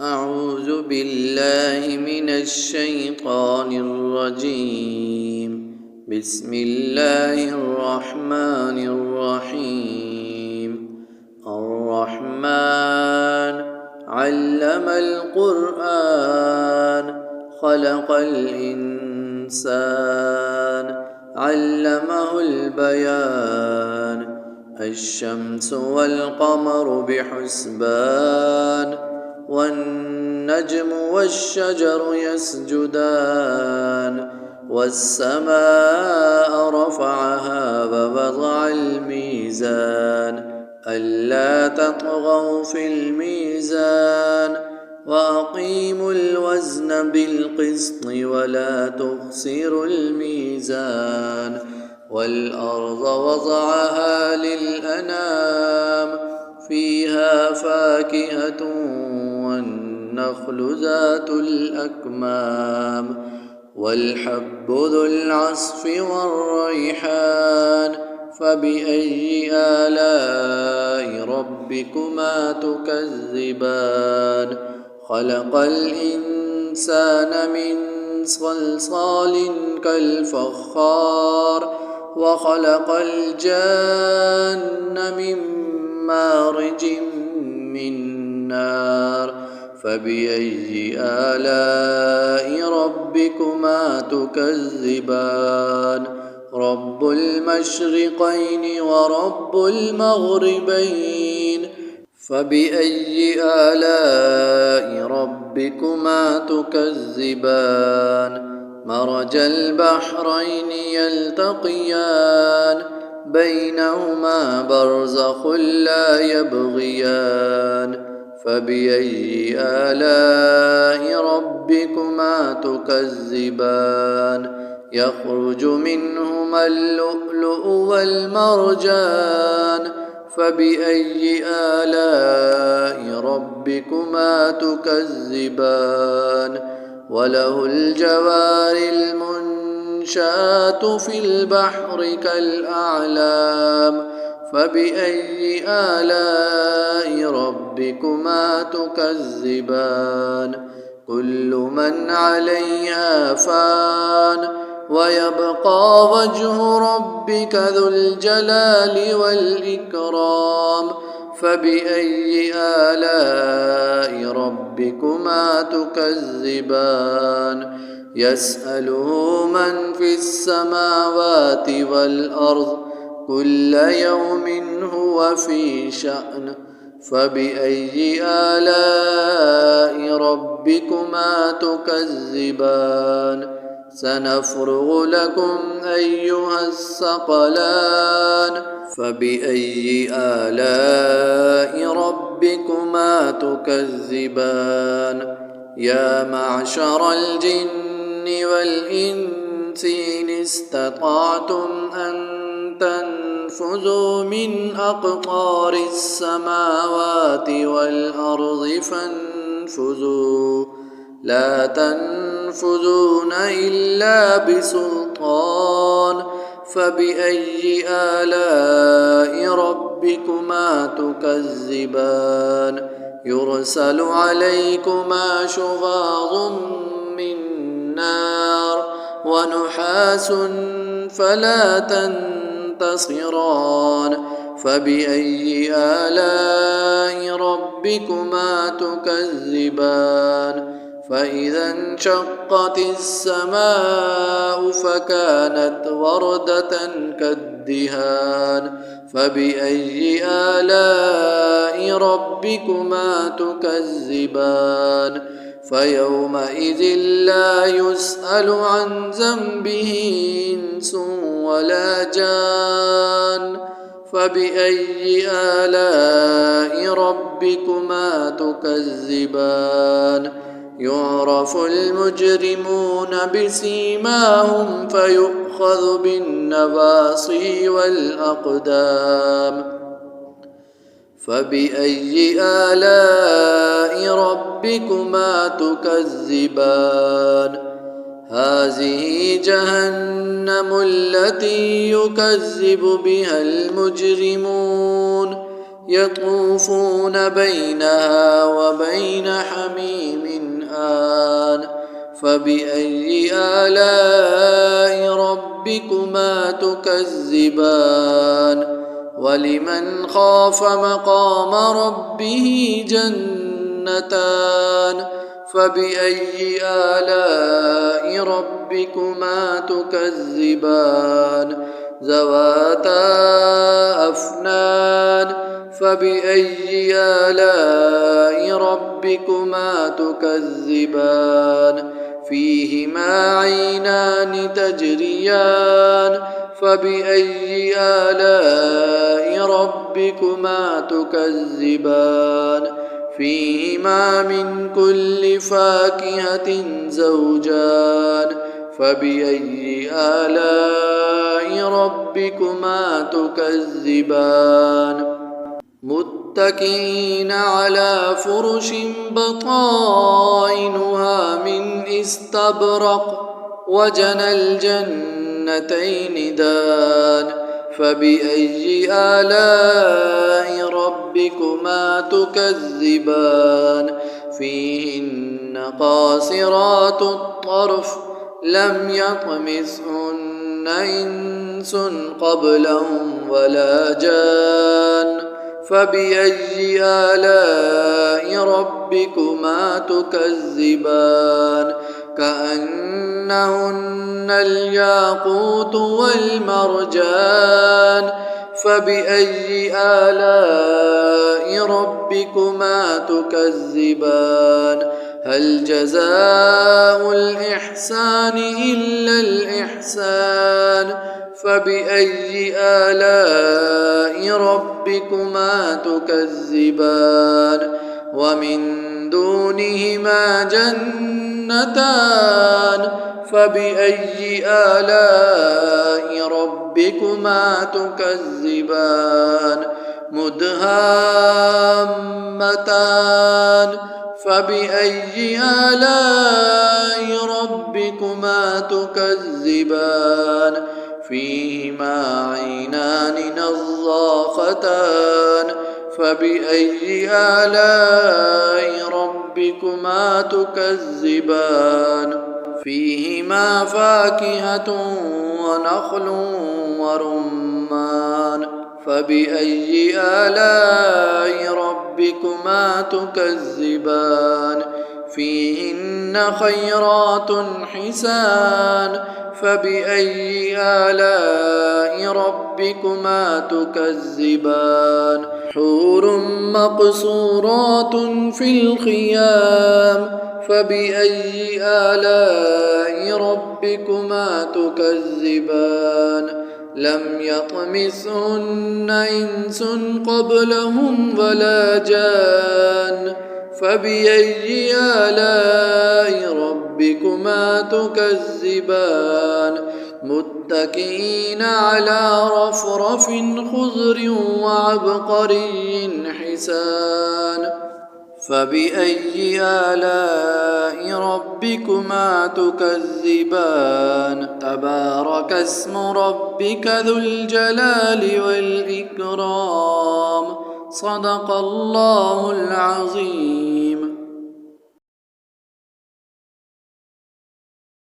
أعوذ بالله من الشيطان الرجيم. بسم الله الرحمن الرحيم. الرحمن علم القرآن خلق الإنسان علمه البيان. الشمس والقمر بحسبان والنجم والشجر يسجدان. والسماء رفعها ووضع الميزان ألا تطغوا في الميزان وأقيموا الوزن بالقسط ولا تخسروا الميزان. والأرض وضعها للأنام فيها فاكهة والنخل ذات الأكمام والحب ذو العصف والريحان. فبأي آلاء ربكما تكذبان؟ خلق الإنسان من صلصال كالفخار وخلق الجان من مارج من نار. فبأي آلاء ربكما تكذبان؟ رب المشرقين ورب المغربين. فبأي آلاء ربكما تكذبان؟ مرج البحرين يلتقيان بينهما برزخ لا يبغيان. فبأي آلاء ربكما تكذبان؟ يخرج منهما اللؤلؤ والمرجان. فبأي آلاء ربكما تكذبان؟ وله الجوار المنشآت في البحر كالأعلام. فبأي آلاء ربكما تكذبان؟ كل من عليها فان ويبقى وجه ربك ذو الجلال والإكرام. فبأي آلاء ربكما تكذبان؟ يسأله من في السماوات والأرض كل يوم هو في شأن. فبأي آلاء ربكما تكذبان؟ سنفرغ لكم أيها الثقلان. فبأي آلاء ربكما تكذبان؟ يا معشر الجن والإنس إن استطعتم أن تنفذوا من أقطار السماوات والأرض فانفذوا لا تنفذون إلا بسلطان. فبأي آلاء ربكما تكذبان؟ يرسل عليكما شواظ من نار ونحاس فلا تنتصران. فبأي آلاء ربكما تكذبان؟ فإذا انشقت السماء فكانت وردة كالدهان. فبأي آلاء ربكما تكذبان؟ فيومئذ لا يسأل عن ذنبه إنس ولا جان. فبأي آلاء ربكما تكذبان؟ يعرف المجرمون بسيماهم فيؤخذ بالنواصي والأقدام. فبأي آلاء ربكما تكذبان؟ هذه جهنم التي يكذب بها المجرمون يطوفون بينها وبين حميم آن فبأي آلاء ربكما تكذبان ولمن خاف مقام ربه جنتان فبأي آلاء ربكما تكذبان ذواتا أفنان فبأي آلاء ربكما تكذبان فيهما عينان تجريان فبأي آلاء ربكما تكذبان فيهما من كل فاكهة زوجان فبأي آلاء ربكما تكذبان متكئين على فرش بطائنها من استبرق وجنى الجنتين دان فبأي آلاء ربكما تكذبان فيهن قاصرات الطرف لم يطمثهن إنس قبلهم ولا جان فبأي آلاء ربكما تكذبان كأنهن الياقوت والمرجان فبأي آلاء ربكما تكذبان هل جزاء الإحسان إلا الإحسان فبأي آلاء ربكما تكذبان ومن دونهما جنتان فبأي آلاء ربكما تكذبان مدهامتان فبأي آلاء ربكما تكذبان فيهما عينان نضاختان فبأي آلاء ربكما تكذبان فيهما فاكهة ونخل ورمان فبأي آلاء ربكما تكذبان فيهن خيرات حسان فبأي آلاء ربكما تكذبان حور مقصورات في الخيام فبأي آلاء ربكما تكذبان لم يطمثهن إنس قبلهم ولا جان فبأي آلاء ربكما تكذبان متكئين على رفرف خضر وعبقري حسان فبأي آلاء ربكما تكذبان تبارك اسم ربك ذو الجلال والإكرام صدق الله العظيم.